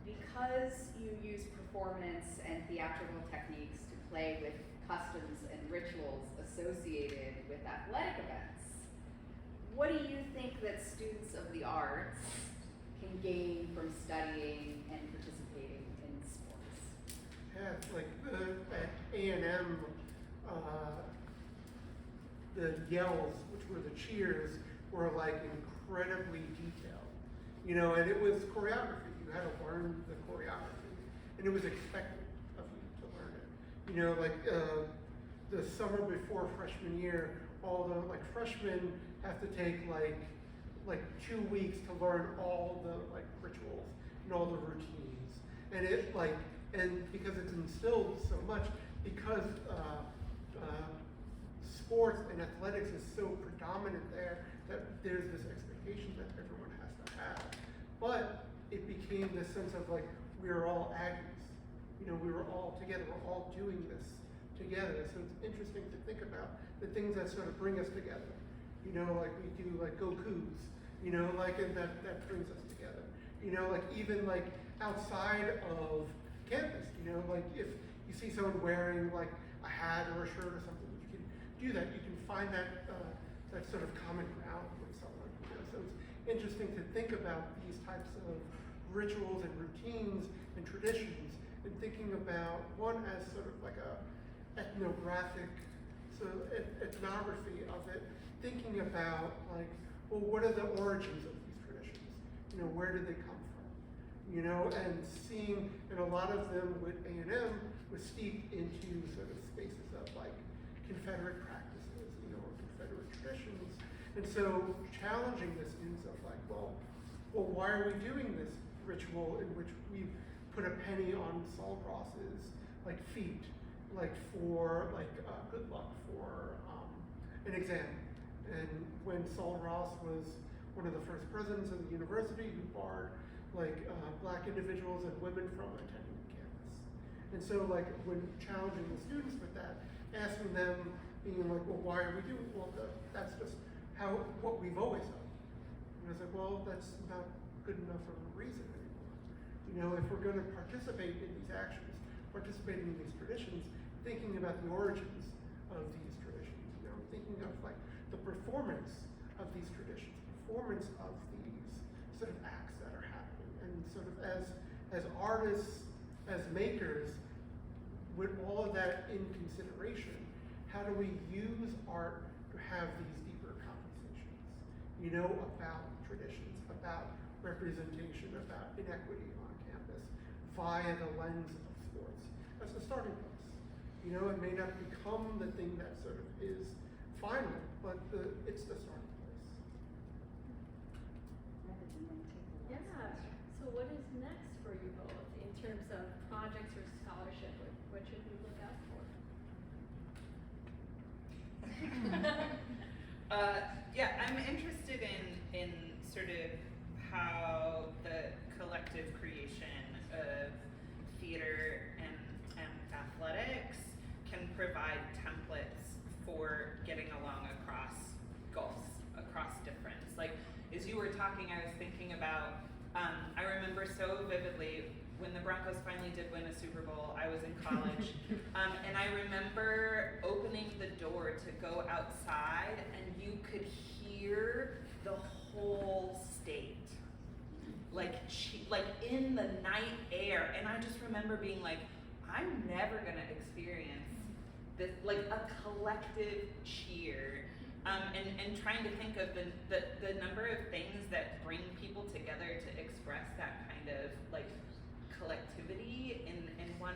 A: Because you use performance and theatrical techniques to play with customs and rituals associated with athletic events, what do you think that students of the arts can gain from studying and participating in sports?
C: Yeah, like at A&M, the yells, which were the cheers, were like incredibly detailed. You know, and it was choreography. You had to learn the choreography, and it was expected of you to learn it. You know, like the summer before freshman year, all the like freshmen have to take like 2 weeks to learn all the like rituals and all the routines, and it like, and because it's instilled so much, because sports and athletics is so predominant there, that there's this expectation that everyone has to have. But it became this sense of like, we're all Aggies. You know, we were all together, we're all doing this together. So it's interesting to think about the things that sort of bring us together. You know, like we do like go Cougs, you know, like, and that brings us together. You know, like even like outside of campus, you know, like if you see someone wearing like a hat or a shirt or something, you can do that. You can find that that sort of common ground with someone. You know? So it's interesting to think about these types of rituals and routines and traditions, and thinking about one as sort of like a ethnographic, so ethnography of it, thinking about like, well, what are the origins of these traditions? You know, where did they come from? You know, and seeing, and a lot of them with A&M was steeped into sort of spaces of like Confederate practices, you know, or Confederate traditions. And so challenging this ends of like, well, why are we doing this ritual in which we put a penny on Saul Ross's like feet, like for like good luck for an exam? And when Saul Ross was one of the first presidents of the university who barred like black individuals and women from attending campus. And so like when challenging the students with that, asking them, being like, well, why are we doing it? Well, that's just what we've always done. And I was like, well, that's not good enough of a reason anymore. You know, if we're going to participate in these actions, participate in these traditions, thinking about the origins of these traditions, you know, thinking of like the performance of these traditions, performance of these sort of acts that are happening, and sort of as artists, as makers, with all of that in consideration, how do we use art to have these deeper conversations, you know, about traditions, about representation, about inequity on campus, via the lens of sports as a starting place. You know, it may not become the thing that sort of is final, but it's the starting place.
B: Yeah. So what is next for you both in terms of projects or scholarship? What should we look out for?
D: Yeah, I'm interested in sort of how the collective creation of theater and athletics can provide templates for getting along across goals, across difference. Like, as you were talking, I was thinking about, I remember so vividly when the Broncos finally did win a Super Bowl. I was in college, and I remember opening the door to go outside, and you could hear the whole state, like in the night air. And I just remember being like, I'm never gonna experience this, like a collective cheer. And trying to think of the number of things that bring people together to express that kind of like collectivity in one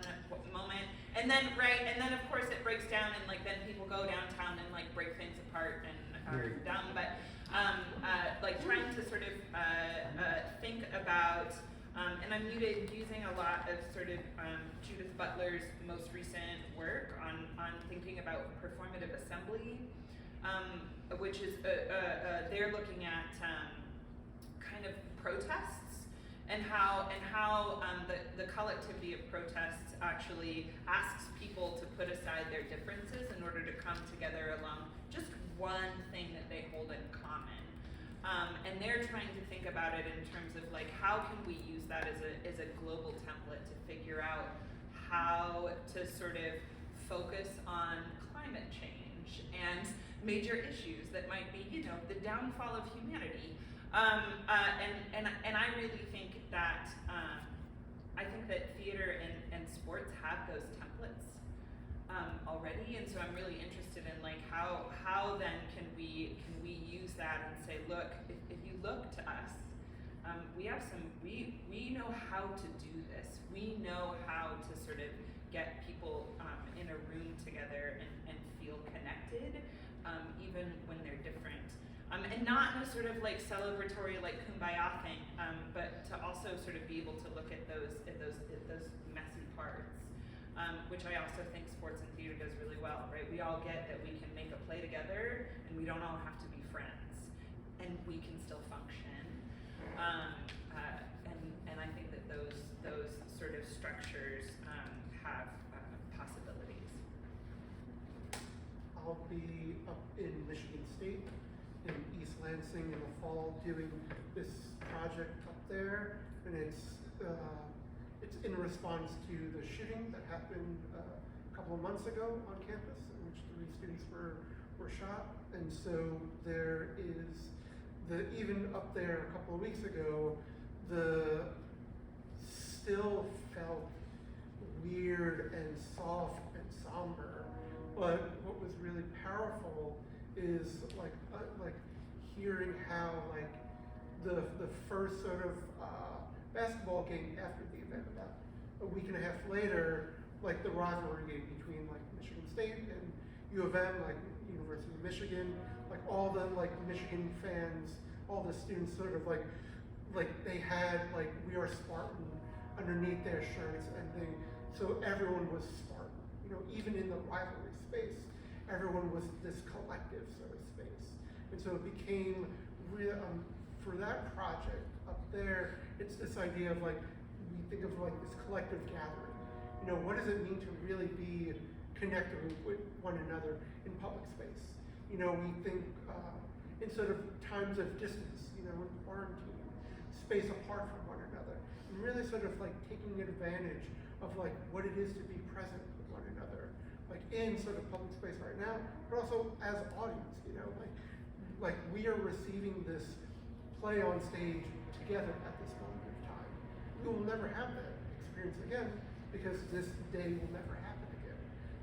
D: moment, and then of course it breaks down, and like then people go downtown and like break things apart and are dumb, but like trying to sort of think about, and I'm using a lot of sort of Judith Butler's most recent work on thinking about performative assembly. Which is they're looking at kind of protests and how the collectivity of protests actually asks people to put aside their differences in order to come together along just one thing that they hold in common. And they're trying to think about it in terms of like, how can we use that as a global template to figure out how to sort of focus on climate change and major issues that might be, you know, the downfall of humanity. And I really think that theater and sports have those templates already, and so I'm really interested in like how then can we use that and say, look, if you look to us, we have we know how to do this. We know how to sort of get people in a room together and connected, even when they're different. And not in a sort of like celebratory, like kumbaya thing, but to also sort of be able to look at those messy parts, which I also think sports and theater does really well, right? We all get that we can make a play together, and we don't all have to be friends, and we can still function. And I think that those sort of structures have possibilities.
C: I'll be up in Michigan State, in East Lansing in the fall, doing this project up there, and it's in response to the shooting that happened a couple of months ago on campus, in which 3 students were shot. And so there is even up there a couple of weeks ago, the still felt weird and soft and somber. But what was really powerful is like hearing how like the first sort of basketball game after the event, about a week and a half later, like the rivalry game between like Michigan State and U of M, like University of Michigan, like all the like Michigan fans, all the students sort of like they had like "We Are Spartan" underneath their shirts, and so everyone was Spartan. You know, even in the rivalry space, everyone was this collective sort of space. And so it became real, for that project up there, it's this idea of like, we think of like this collective gathering. You know, what does it mean to really be connected with one another in public space? You know, we think in sort of times of distance, you know, in quarantine, space apart from one another, and really sort of like taking advantage of like what it is to be present with one another, like in sort of public space right now, but also as audience, you know, like we are receiving this play on stage together at this moment of time. We will never have that experience again because this day will never happen again.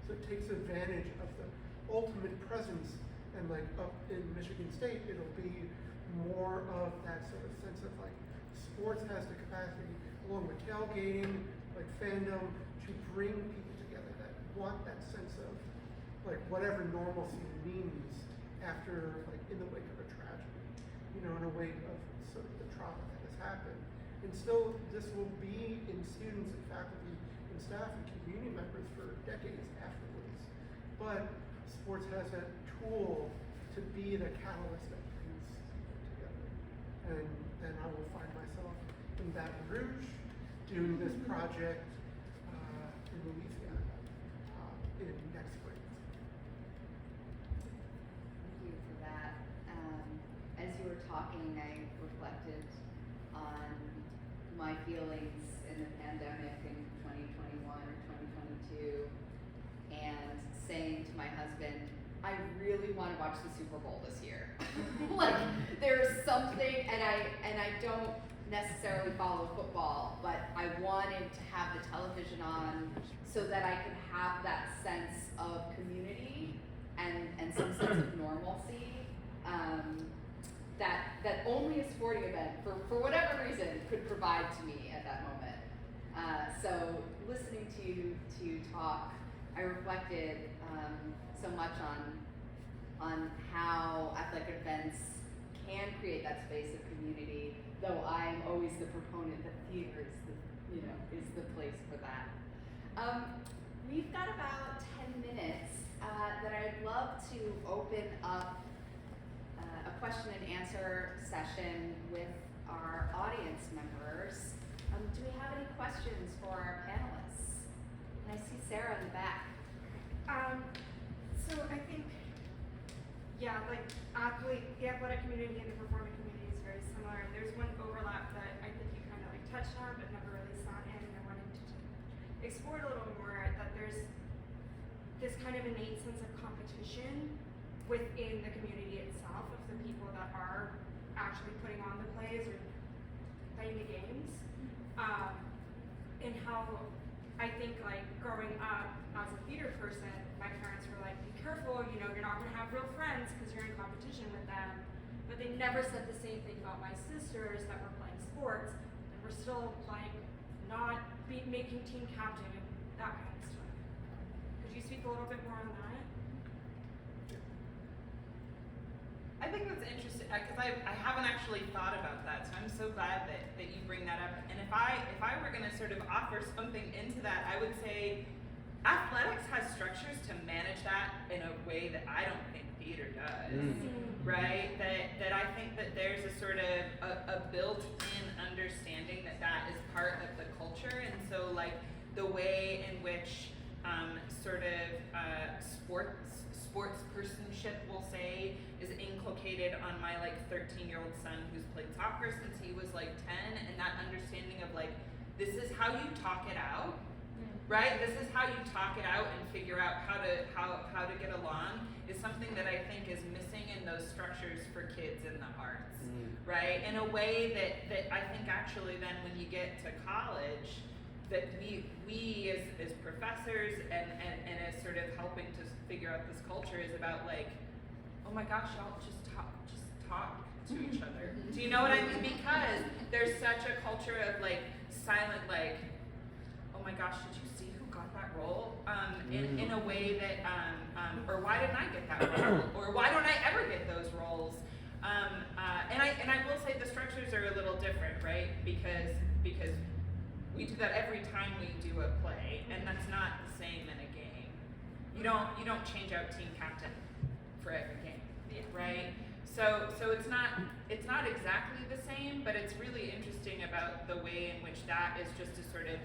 C: So it takes advantage of the ultimate presence, and like up in Michigan State, it'll be more of that sort of sense of like sports has the capacity, along with tailgating, like fandom, to bring people together that want that sense of like whatever normalcy means after like in the wake of a tragedy, you know, in a wake of sort of the trauma that has happened. And still, this will be in students and faculty and staff and community members for decades afterwards. But sports has that tool to be the catalyst that brings people together. And then I will find myself in Baton Rouge doing this project in Louisiana in next spring.
A: Thank you for that. As you were talking, I reflected on my feelings in the pandemic in 2021 or 2022, and saying to my husband, I really want to watch the Super Bowl this year. Like there's something, and I don't necessarily follow football, but I wanted to have the television on so that I could have that sense of community and some sense of normalcy that only a sporting event, for whatever reason, could provide to me at that moment. So listening to you talk, I reflected so much on how athletic events can create that space of community, though I'm always the proponent that theater is the place for that. We've got about 10 minutes that I'd love to open up a question and answer session with our audience members. Do we have any questions for our panelists? And I see Sarah in the back.
E: So I think, yeah, like the athletic community and the performing community is very similar. And there's one overlap that I think you kind of like touched on, but never really saw in, and I wanted to explore it a little more. That there's this kind of innate sense of competition within the community itself, of the people that are actually putting on the plays or playing the games, and how I think like growing up as a theater person, my parents were like, be careful, you know, you're not gonna have real friends because you're in competition with them. But they never said the same thing about my sisters that were playing sports and were still like making team captain and that kind of stuff. Could you speak a little bit more on that?
D: think that's interesting because I haven't actually thought about that, so I'm so glad that you bring that up. And if I were going to sort of offer something into that, I would say athletics has structures to manage that in a way that I don't think theater does, right? That I think that there's a sort of a built-in understanding that that is part of the culture, and so like the way in which sort of sports personship, we'll say, is inculcated on my like 13-year-old son who's played soccer since he was like 10, and that understanding of like, this is how you talk it out, right? This is how you talk it out and figure out how to get along is something that I think is missing in those structures for kids in the arts, right? In a way that I think actually then when you get to college, that we as professors and as sort of helping to figure out this culture is about like, oh my gosh, y'all just talk to each other. Do you know what I mean? Because there's such a culture of like silent, like, oh my gosh, did you see who got that role? In a way that, or why didn't I get that role? Or why don't I ever get those roles? And I will say the structures are a little different, right? Because we do that every time we do a play, and that's not the same in a game. You don't change out team captain for every game, right? So it's not exactly the same, but it's really interesting about the way in which that is just a sort of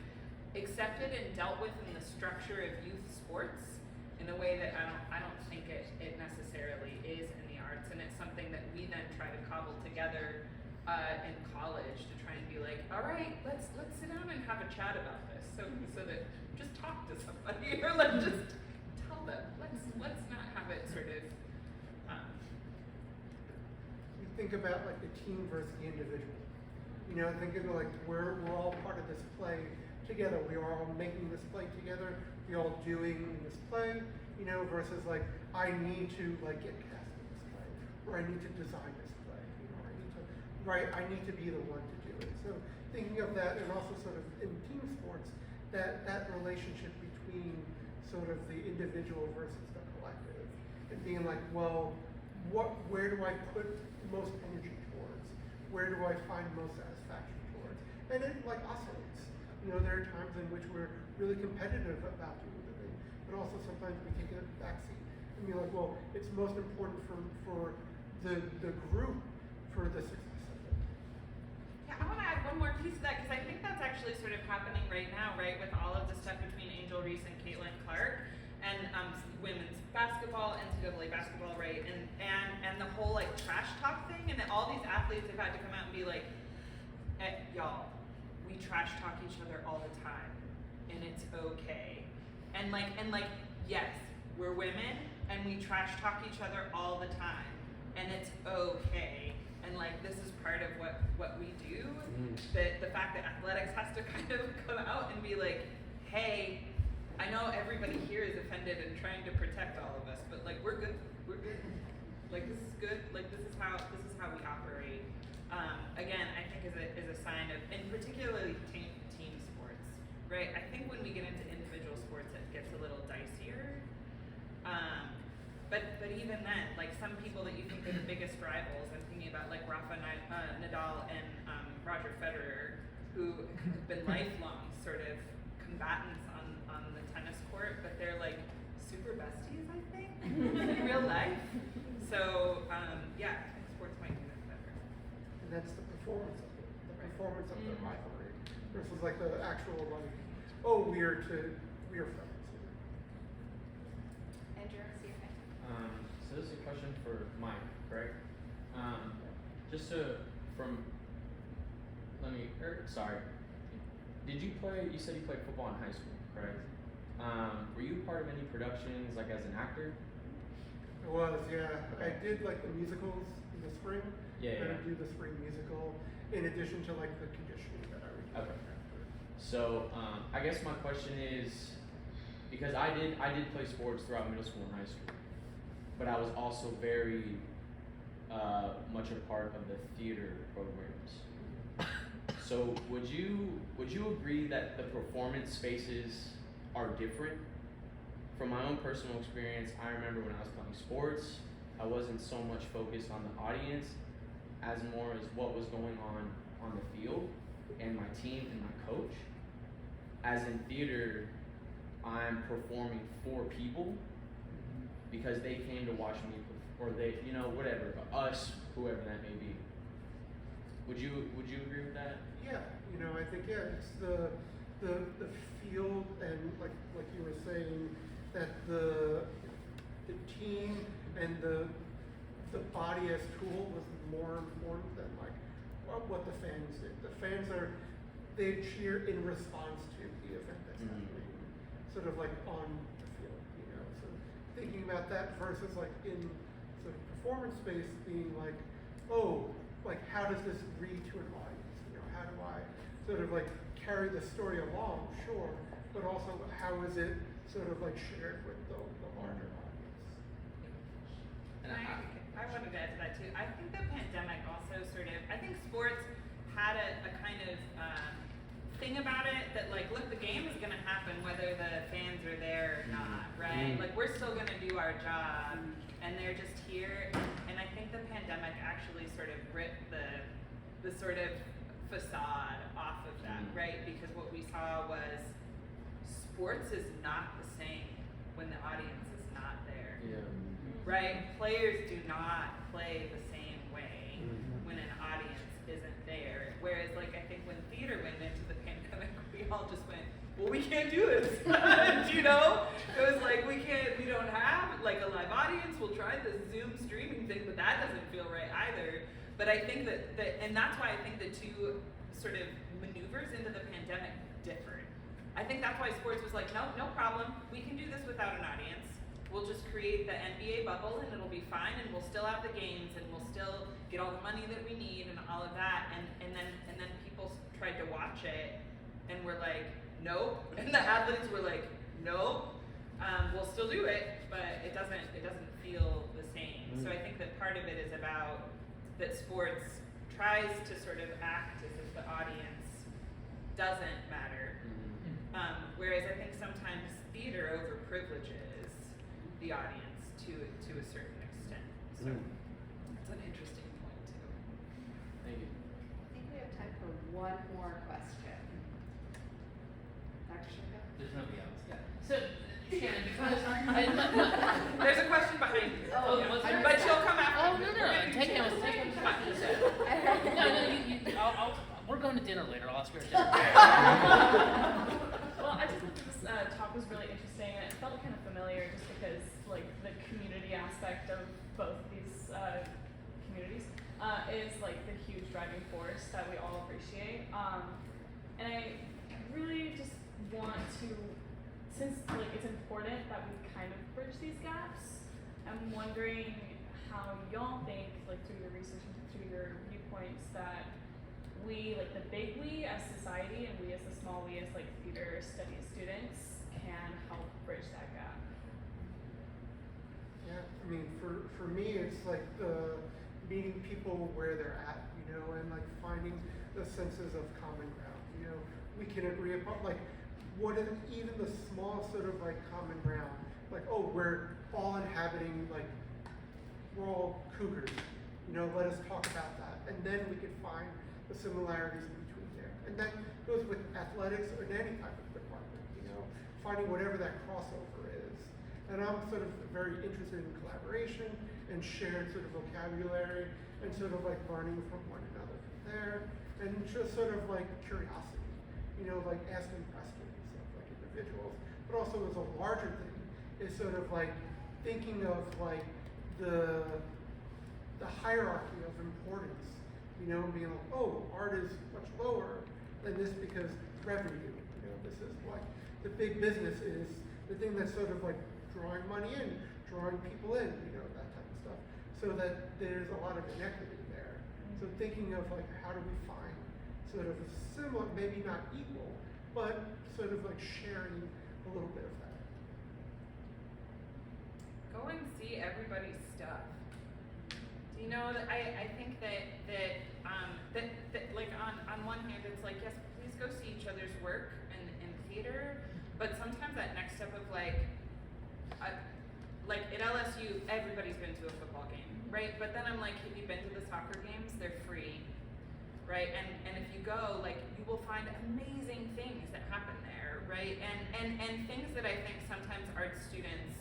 D: accepted and dealt with in the structure of youth sports in a way that I don't think it necessarily is in the arts, and it's something that we then try to cobble together in college to try and be like, all right, let's sit down and have a chat about this, so that just talk to somebody or let's just tell them, let's not have it sort of.
C: You think about like the team versus the individual. You know, think of like we're all part of this play together. We are all making this play together. We're all doing this play. You know, versus like I need to like get cast in this play, or I need to design this play. You know, I need to be the one to do it. So thinking of that, and also sort of in team sports, that relationship between sort of the individual versus the collective, and being like, well, where do I put most energy towards? Where do I find most satisfaction towards? And it like oscillates. You know, there are times in which we're really competitive about doing the thing, but also sometimes we take a backseat and be like, well, it's most important for the group for the success of it.
D: Yeah, I want to add one more piece of that because I think that's actually sort of happening right now, right, with all of the stuff between Angel Reese and Caitlin Clark and women's basketball, NCAA basketball, right, and the whole like trash talk thing, and that all these athletes have had to come out and be like, y'all, we trash talk each other all the time, and it's okay, and like yes, we're women and we trash talk each other all the time, and it's okay. And like this is part of what we do. The fact that athletics has to kind of come out and be like, hey, I know everybody here is offended and trying to protect all of us, but like we're good. Like this is good. Like this is how we operate. Again, I think is a sign of, and particularly team sports, right? I think when we get into individual sports, it gets a little dicier. But even then, like some people that you think are the biggest rivals, I'm thinking about like Rafa Nadal and Roger Federer, who have been lifelong sort of combatants on the tennis court, but they're like super besties, I think, in real life. So yeah, I think sports might do that better.
C: And that's the performance of it, performance of the rivalry, versus like the actual like, oh, we're friends.
A: Andrew, see your thing.
F: So this is a question for Mike, right? Did you play, you said you played football in high school, correct? Were you part of any productions, like as an actor?
C: It was, yeah. I did like the musicals in the spring.
F: Yeah,
C: I do the spring musical in addition to like the conditioning that I would do
F: Okay.
C: after.
F: So, I guess my question is, because I did play sports throughout middle school and high school, but I was also very much a part of the theater programs. So would you agree that the performance spaces are different? From my own personal experience, I remember when I was playing sports, I wasn't so much focused on the audience as more as what was going on the field and my team and my coach. As in theater, I'm performing for people because they came to watch me, or they, you know, whatever, us, whoever that may be. Would you agree with that?
C: Yeah, you know, I think it's the field, and like you were saying, that the team and the body as tool was more important than like what the fans did. The fans they cheer in response to the event that's happening, sort of like on the field, you know. So thinking about that versus like in sort of performance space being like, oh, like how does this read to an audience? You know, how do I sort of like carry the story along? Sure, but also how is it sort of like shared with the larger audience?
D: And I wanted to add to that too. I think the pandemic also sort of, I think sports had a kind of thing about it that like, look, the game is gonna happen whether the fans are there or not, right? Like we're still gonna do our job, and they're just here. And I think the pandemic actually sort of ripped the sort of facade off of that, right? Because what we saw was sports is not the same when the audience is not there.
F: Yeah.
D: Right? Players do not play the same way when an audience isn't there. Whereas, like, I think when theater went into the pandemic, we all just went, well, we can't do this. You know? It was like, we don't have, like, a live audience. We'll try this Zoom streaming thing, but that doesn't feel right either. But I think and that's why I think the two sort of maneuvers into the pandemic differed. I think that's why sports was like, no problem. We can do this without an audience. We'll just create the NBA bubble and it'll be fine, and we'll still have the games, and we'll still get all the money that we need and all of that. And then people tried to watch it and were like, nope. And the athletes were like, nope. We'll still do it, but it doesn't feel the same. So I think that part of it is about that sports tries to sort of act as if the audience doesn't matter. Whereas I think sometimes theater overprivileges the audience to a certain extent. So it's an interesting point too.
F: Thank you.
A: I think we have time for one more question. Dr. Shaka?
G: There's nobody else. Yeah. So, Shannon, because
D: There's a question behind you.
G: Oh, was there?
D: But she'll come after.
G: Oh,
D: you.
G: no.
D: We're gonna
G: Take him. No, we're going to dinner later. I'll ask her at dinner.
H: Well, I just thought this talk was really interesting, and it felt kind of familiar just because, like, the community aspect of both these communities is, like, the huge driving force that we all appreciate. And I really just want to, since, like, it's important that we kind of bridge these gaps, I'm wondering how y'all think, like, through your research and through your viewpoints, that we, like the big we as society and we as the small we as like theater studies students, can help bridge that gap.
C: Yeah, I mean, for me, it's like meeting people where they're at, you know, and like finding the senses of common ground. You know, we can agree upon like what is even the small sort of like common ground, like, oh, we're all inhabiting, like we're all cougars, you know, let us talk about that, and then we can find the similarities in between there. And that goes with athletics or in any type of department, you know, finding whatever that crossover is. And I'm sort of very interested in collaboration and shared sort of vocabulary and sort of like learning from one another from there, and just sort of like curiosity, you know, like asking questions of like individuals, but also as a larger thing is sort of like thinking of like the hierarchy of importance. You know, being like, oh, art is much lower than this because revenue, you know, this is like, the big business is the thing that's sort of like drawing money in, drawing people in, you know, that type of stuff. So that there's a lot of inequity there. So thinking of like, how do we find sort of a similar, maybe not equal, but sort of like sharing a little bit of that.
D: Go and see everybody's stuff. You know, I think that like on one hand it's like, yes, please go see each other's work in theater, but sometimes that next step of like, like at LSU, everybody's been to a football game, right? But then I'm like, have you been to the soccer games? They're free, right? And if you go, like, you will find amazing things that happen there, right? And things that I think sometimes art students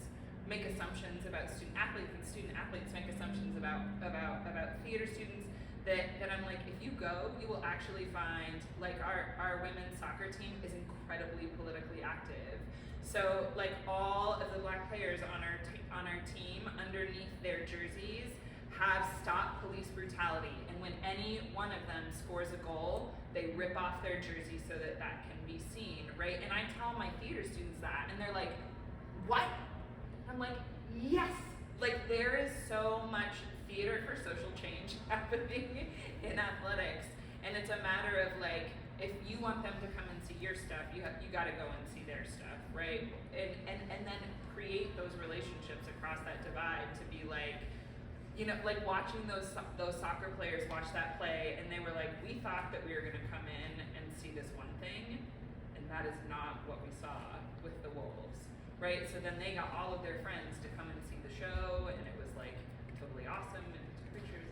D: make assumptions about student athletes, and student athletes make assumptions about theater students that I'm like, if you go, you will actually find, like, our women's soccer team is incredibly politically active. So, like, all of the Black players on our team, underneath their jerseys, have "Stop Police Brutality," and when any one of them scores a goal, they rip off their jersey so that can be seen, right? And I tell my theater students that, and they're like, what? I'm like, yes! Like, there is so much theater for social change happening in athletics, and it's a matter of, like, if you want them to come and see your stuff, you gotta go and see their stuff, right? And then create those relationships across that divide to be like, you know, like watching those soccer players watch that play, and they were like, we thought that we were gonna come in and see this one thing, and that is not what we saw with the Wolves, right? So then they got all of their friends to come and see the show, and it was like totally awesome, and took pictures.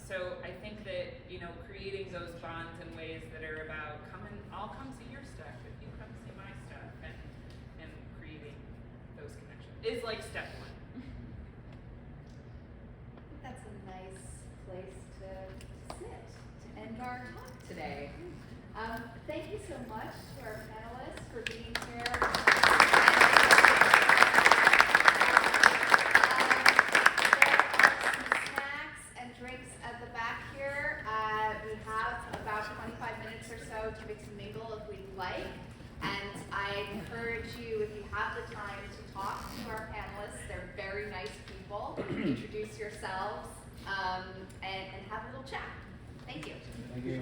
D: So I think that, you know, creating those bonds in ways that are about I'll come see your stuff if you come see my stuff, and creating those connections is like step one.
A: That's a nice place to sit to end our talk today. Thank you so much to our panelists for being here. There are some snacks and drinks at the back here. We have about 25 minutes or so to mix and mingle if we'd like. And I encourage you, if you have the time, to talk to our panelists. They're very nice people. Introduce yourselves and have a little chat. Thank you.
F: Thank you.